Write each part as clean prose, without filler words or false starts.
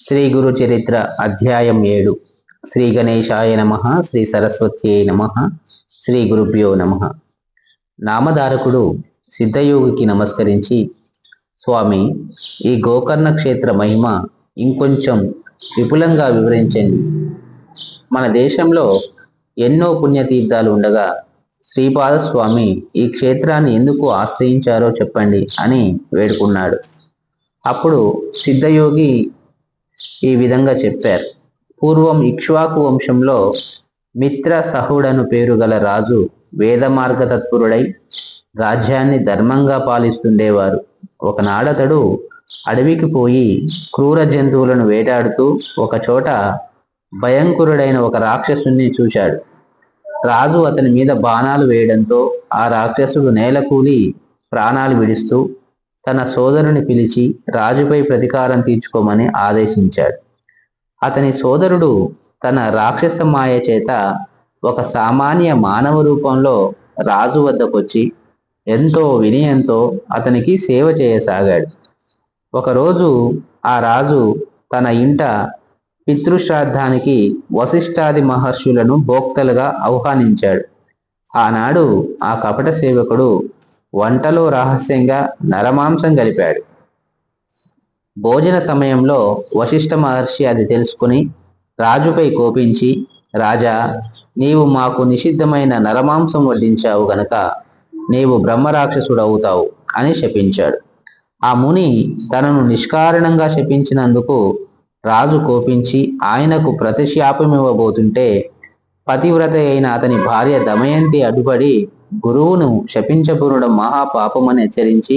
శ్రీ గురు చరిత్ర అధ్యాయం 7. శ్రీ గణేశాయ నమ. శ్రీ సరస్వత్యై నమ. శ్రీ గురుభ్యో నమ. నామధారకుడు సిద్ధయోగికి నమస్కరించి, స్వామి, ఈ గోకర్ణ క్షేత్ర మహిమ ఇంకొంచెం విపులంగా వివరించండి. మన దేశంలో ఎన్నో పుణ్యతీర్థాలు ఉండగా శ్రీపాదస్వామి ఈ క్షేత్రాన్ని ఎందుకు ఆశ్రయించారో చెప్పండి అని వేడుకున్నాడు. అప్పుడు సిద్ధయోగి ఈ విధంగా చెప్పారు. పూర్వం ఇక్ష్వాకు వంశంలో మిత్ర సహుడను పేరు గల రాజు వేద మార్గతత్పరుడై రాజ్యాన్ని ధర్మంగా పాలిస్తుండేవారు. ఒకనాడతడు అడవికి పోయి క్రూర జంతువులను వేటాడుతూ ఒకచోట భయంకరుడైన ఒక రాక్షసుని చూశాడు. రాజు అతని మీద బాణాలు వేయడంతో ఆ రాక్షసుడు నేలకూలి ప్రాణాలు విడుస్తూ తన సోదరుని పిలిచి రాజుపై ప్రతీకారం తీర్చుకోమని ఆదేశించాడు. అతని సోదరుడు తన రాక్షస మాయ చేత ఒక సామాన్య మానవ రూపంలో రాజు వద్దకొచ్చి ఎంతో వినయంతో అతనికి సేవ చేయసాగాడు. ఒకరోజు ఆ రాజు తన ఇంట పితృశ్రాద్ధానికి వశిష్ఠాది మహర్షులను భోక్తలుగా ఆహ్వానించాడు. ఆనాడు ఆ కపట సేవకుడు వంటలో రహస్యంగా నరమాంసం కలిపాడు. భోజన సమయంలో వశిష్ఠ మహర్షి అది తెలుసుకుని రాజుపై కోపించి, రాజా, నీవు మాకు నిషిద్ధమైన నరమాంసం వడ్డించావు గనక నీవు బ్రహ్మరాక్షసుడవుతావు అని శపించాడు. ఆ ముని తనను నిష్కారణంగా శపించినందుకు రాజు కోపించి ఆయనకు ప్రతిశాపమివ్వబోతుంటే పతివ్రత అయిన అతని భార్య దమయంతి అడ్డుపడి గురువును శపించబునడం మహాపాపమని హెచ్చరించి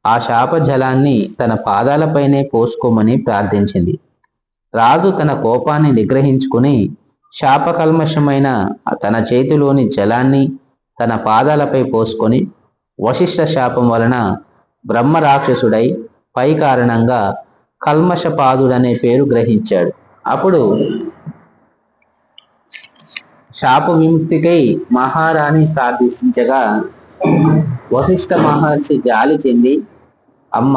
ఆ శాప జలాన్ని తన పాదాలపైనే పోసుకోమని ప్రార్థించింది. రాజు తన కోపాన్ని నిగ్రహించుకుని శాపకల్మషమైన తన చేతిలోని జలాన్ని తన పాదాలపై పోసుకొని వశిష్ఠ శాపం వలన బ్రహ్మరాక్షసుడై పై కారణంగా కల్మషపాదుడనే పేరు గ్రహించాడు. అప్పుడు శాప విముక్తికై మహారాణి ప్రార్థించగా వశిష్ఠ మహర్షి జాలి చెంది, అమ్మ,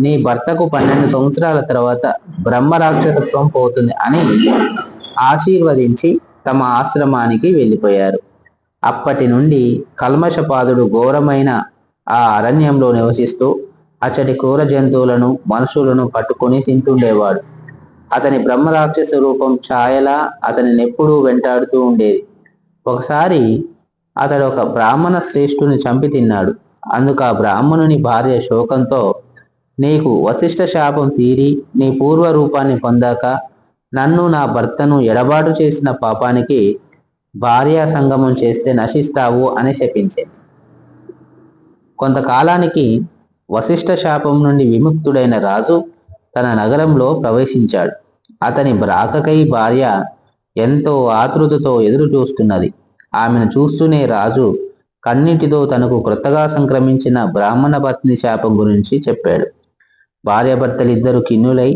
నీ భర్తకు 12 సంవత్సరాల తర్వాత బ్రహ్మరాక్షసత్వం పోతుంది అని ఆశీర్వదించి తమ ఆశ్రమానికి వెళ్ళిపోయారు. అప్పటి నుండి కల్మషపాదుడు ఘోరమైన ఆ అరణ్యంలో నివసిస్తూ అచ్చటి క్రూర జంతువులను మనుషులను పట్టుకొని తింటుండేవాడు. అతని బ్రహ్మరాక్షస రూపం ఛాయలా అతనిని ఎప్పుడూ వెంటాడుతూ ఉండేది. ఒకసారి అతడు ఒక బ్రాహ్మణ శ్రేష్ఠుని చంపి తిన్నాడు. అందుకు ఆ బ్రాహ్మణుని భార్య శోకంతో, నీకు వశిష్ఠ శాపం తీరి నీ పూర్వ రూపాన్ని పొందాక నన్ను నా భర్తను ఎడబాటు చేసిన పాపానికి భార్యా సంగమం చేస్తే నశిస్తావు అని శపించింది. కొంతకాలానికి వశిష్ఠ శాపం నుండి విముక్తుడైన రాజు తన నగరంలో ప్రవేశించాడు. అతని రాకకై భార్య ఎంతో ఆతృతతో ఎదురు చూస్తున్నది. ఆమెను చూస్తూనే రాజు కన్నిటితో తనకు క్రొత్తగా సంక్రమించిన బ్రాహ్మణ పత్ని శాపం గురించి చెప్పాడు. భార్యాభర్తలిద్దరూ ఖిన్నులై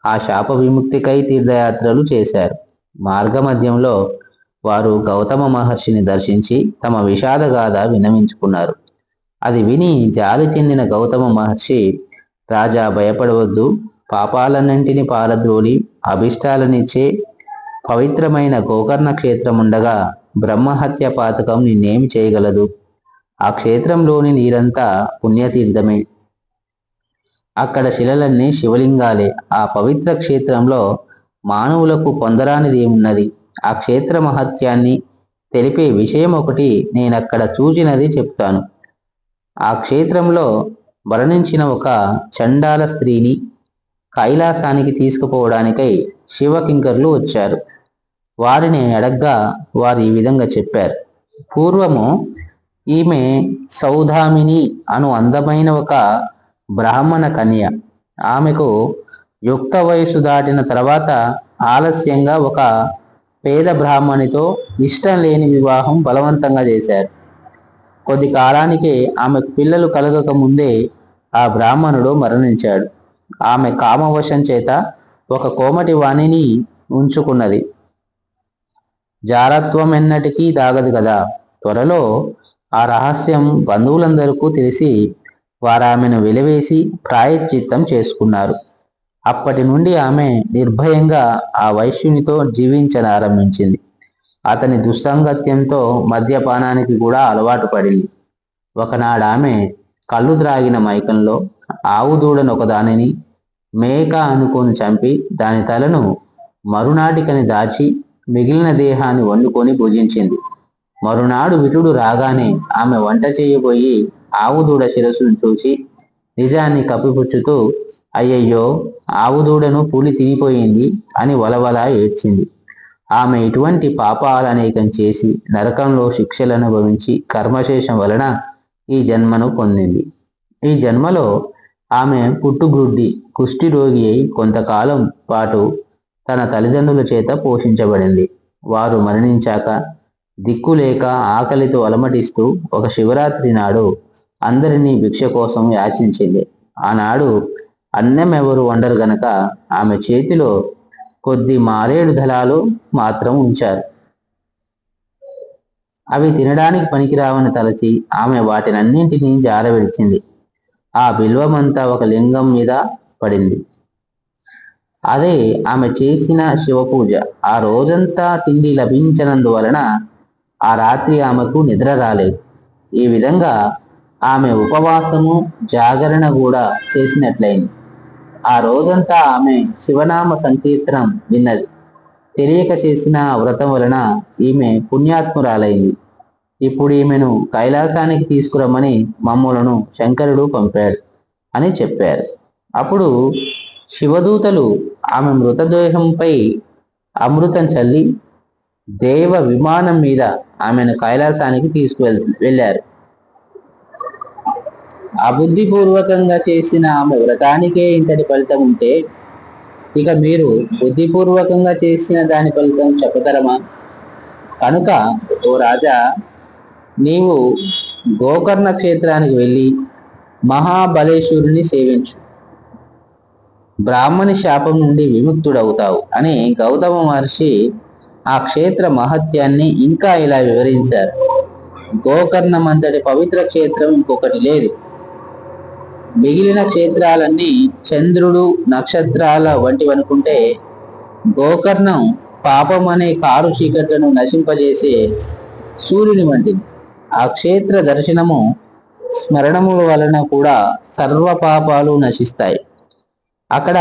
ఆ శాప విముక్తికై తీర్థయాత్రలు చేశారు. మార్గమధ్యంలో వారు గౌతమ మహర్షిని దర్శించి తమ విషాదగాథ విన్నవించుకున్నారు. అది విని జాలి చెందిన గౌతమ మహర్షి, రాజా, భయపడవద్దు, పాపాలన్నింటినీ పారద్రోలి అభిష్టాలనిచ్చే పవిత్రమైన గోకర్ణ క్షేత్రం ఉండగా బ్రహ్మహత్య పాతకం నిన్నేమి చేయగలదు? ఆ క్షేత్రంలోని నీరంతా పుణ్యతీర్థమే. అక్కడ శిలలన్నీ శివలింగాలే. ఆ పవిత్ర క్షేత్రంలో మానవులకు పొందరానిది ఏమున్నది? ఆ క్షేత్ర మహత్యాన్ని తెలిపే విషయం ఒకటి నేనక్కడ చూచినది చెప్తాను. ఆ క్షేత్రంలో మరణించిన ఒక చండాల స్త్రీని కైలాసానికి తీసుకుపోవడానికై శివకింకర్లు వచ్చారు. వారిని అడగ్గా వారు ఈ విధంగా చెప్పారు. పూర్వము ఈమె సౌధామిని అను అందమైన ఒక బ్రాహ్మణ కన్య. ఆమెకు యుక్త వయసు దాటిన తర్వాత ఆలస్యంగా ఒక పేద బ్రాహ్మణితో ఇష్టం లేని వివాహం బలవంతంగా చేశారు. కొద్ది కాలానికి ఆమెకు పిల్లలు కలగక ముందే ఆ బ్రాహ్మణుడు మరణించాడు. ఆమె కామవశం చేత ఒక కోమటి వాణిని ఉంచుకున్నది. జారత్వం ఎన్నటికీ దాగదు కదా. త్వరలో ఆ రహస్యం బంధువులందరికీ తెలిసి వారామెను వెలివేసి ప్రాయశ్చిత్తం చేసుకున్నారు. అప్పటి నుండి ఆమె నిర్భయంగా ఆ వైశ్యునితో జీవించనారంభించింది. అతని దుస్సాంగత్యంతో మద్యపానానికి కూడా అలవాటు పడింది. ఒకనాడు ఆమె కళ్ళు త్రాగిన మైకంలో ఆవు దూడను ఒకదానిని మేక అనుకొని చంపి దాని తలను మరునాటికని దాచి మిగిలిన దేహాన్ని వండుకొని భుజించింది. మరునాడు విటుడు రాగానే ఆమె వంట చేయబోయి ఆవు దూడ శిరస్సును చూసి నిజాన్ని కప్పిపుచ్చుతూ అయ్యయ్యో, ఆవు దూడను పులి తినిపోయింది అని వలవలా ఏడ్చింది. ఆమె ఇటువంటి పాపాలనేకం చేసి నరకంలో శిక్షలు అనుభవించి కర్మశేషం వలన ఈ జన్మను పొందింది. ఈ జన్మలో ఆమె పుట్టుగ్రుడ్డి కుష్టి రోగి అయి కొంతకాలం పాటు తన తల్లిదండ్రుల చేత పోషించబడింది. వారు మరణించాక దిక్కులేక ఆకలితో అలమటిస్తూ ఒక శివరాత్రి నాడు అందరినీ భిక్ష కోసం యాచించింది. ఆనాడు అన్నం ఎవరు వండరు గనక ఆమె చేతిలో కొద్ది మారేడు దళాలు మాత్రం ఉంచారు. అవి తినడానికి పనికిరావని తలచి ఆమె వాటినన్నింటినీ జారవిడిచింది. ఆ బిల్వమంతా ఒక లింగం మీద పడింది. అదే ఆమె చేసిన శివపూజ. ఆ రోజంతా తిండి లభించనందువలన ఆ రాత్రి ఆమెకు నిద్ర రాలేదు. ఈ విధంగా ఆమె ఉపవాసము జాగరణ కూడా చేసినట్లయింది. ఆ రోజంతా ఆమె శివనామ సంకీర్తనం విన్నది. తెలియక చేసిన వ్రతం వలన ఈమె పుణ్యాత్మురాలైంది. ఇప్పుడు ఈమెను కైలాసానికి తీసుకురమ్మని మమ్ములను శంకరుడు పంపాడు అని చెప్పారు. అప్పుడు శివదూతలు ఆమె మృతదేహంపై అమృతం చల్లి దేవ విమానం మీద ఆమెను కైలాసానికి వెళ్ళారు. అబుద్ధిపూర్వకంగా చేసిన ఆమె వ్రతానికే ఇంతటి ఫలితం ఉంటే ఇక మీరు బుద్ధిపూర్వకంగా చేసిన దాని ఫలితం చెప్పతరమా? కనుక ఓ రాజా, నీవు గోకర్ణ క్షేత్రానికి వెళ్ళి మహాబలేశ్వరుని సేవించు, బ్రాహ్మణి శాపం నుండి విముక్తుడవుతావు అని గౌతమ మహర్షి ఆ క్షేత్ర మహత్యాన్ని ఇంకా ఇలా వివరించారు. గోకర్ణం అంతటి పవిత్ర క్షేత్రం ఇంకొకటి లేదు. మిగిలిన క్షేత్రాలన్నీ చంద్రుడు నక్షత్రాల వంటివనుకుంటే గోకర్ణం పాపం అనే కారు చీకట్లను నశింపజేసే సూర్యుని వంటిది. ఆ క్షేత్ర దర్శనము స్మరణముల వలన కూడా సర్వ పాపాలు నశిస్తాయి. అక్కడ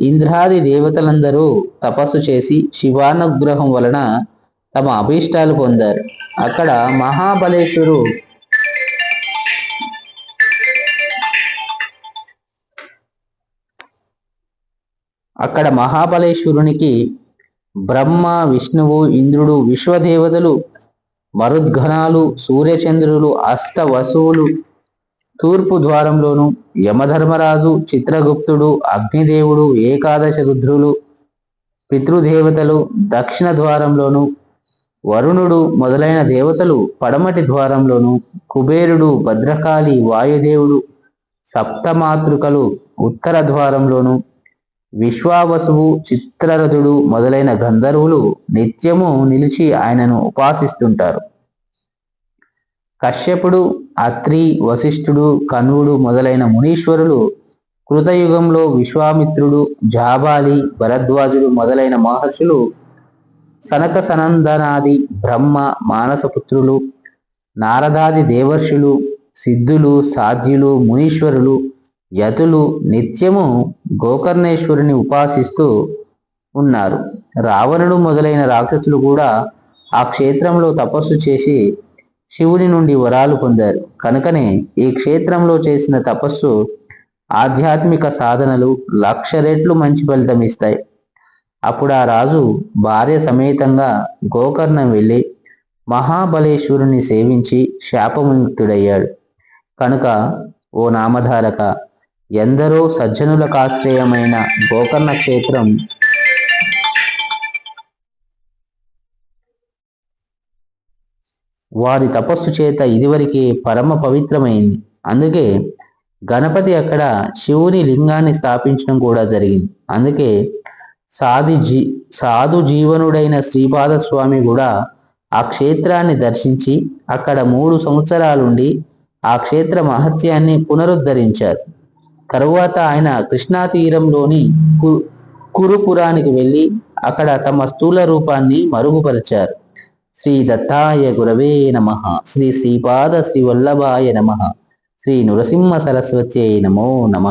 ఇంద్రాది దేవతలందరూ తపస్సు చేసి శివానుగ్రహం వలన తమ అభీష్టాలు పొందారు. అక్కడ మహాబలేశ్వరునికి బ్రహ్మ, విష్ణువు, ఇంద్రుడు, విశ్వదేవతలు, మరుద్గణాలు, సూర్యచంద్రులు, అష్ట వసువులు తూర్పు ద్వారంలోను, యమధర్మరాజు, చిత్రగుప్తుడు, అగ్నిదేవుడు, ఏకాదశ రుద్రులు, పితృదేవతలు దక్షిణ ద్వారంలోను, వరుణుడు మొదలైన దేవతలు పడమటి ద్వారంలోను, కుబేరుడు, భద్రకాళి, వాయుదేవుడు, సప్తమాతృకలు ఉత్తర ద్వారంలోను, విశ్వావసువు, చిత్రరథుడు మొదలైన గంధర్వులు నిత్యము నిలిచి ఆయనను ఉపాసిస్తుంటారు. కశ్యపుడు, అత్రి, వశిష్ఠుడు, కణువుడు మొదలైన మునీశ్వరులు కృతయుగంలో విశ్వామిత్రుడు, జాబాలి, భరద్వాజుడు మొదలైన మహర్షులు, సనక సనందనాది బ్రహ్మ మానసపుత్రులు, నారదాది దేవర్షులు, సిద్ధులు, సాధ్యులు, మునీశ్వరులు, యతులు నిత్యము గోకర్ణేశ్వరుని ఉపాసిస్తూ ఉన్నారు. రావణుడు మొదలైన రాక్షసులు కూడా ఆ క్షేత్రంలో తపస్సు చేసి శివుని నుండి వరాలు పొందారు. కనుకనే ఈ క్షేత్రంలో చేసిన తపస్సు, ఆధ్యాత్మిక సాధనలు 1,00,000 రెట్లు మంచి ఫలితం ఇస్తాయి. అప్పుడు ఆ రాజు భార్య సమేతంగా గోకర్ణం వెళ్ళి మహాబలేశ్వరుని సేవించి శాపముక్తుడయ్యాడు. కనుక ఓ నామధారక, ఎందరో సజ్జనులకు ఆశ్రయమైన గోకర్ణ క్షేత్రం వారి తపస్సు చేత ఇదివరకే పరమ పవిత్రమైంది. అందుకే గణపతి అక్కడ శివుని లింగాన్ని స్థాపించడం కూడా జరిగింది. అందుకే సాధు జీవనుడైన శ్రీపాదస్వామి కూడా ఆ క్షేత్రాన్ని దర్శించి అక్కడ 3 సంవత్సరాలుండి ఆ క్షేత్ర మహత్యాన్ని పునరుద్ధరించారు. తరువాత ఆయన కృష్ణా తీరంలోని కురుపురానికి వెళ్ళి అక్కడ తమ స్థూల రూపాన్ని మరుగుపరిచారు. శ్రీ దత్తాయ గురవే నమ. శ్రీ శ్రీపాద శ్రీ వల్లభాయ నమ. శ్రీ నృసింహ సరస్వత్యై నమో నమ.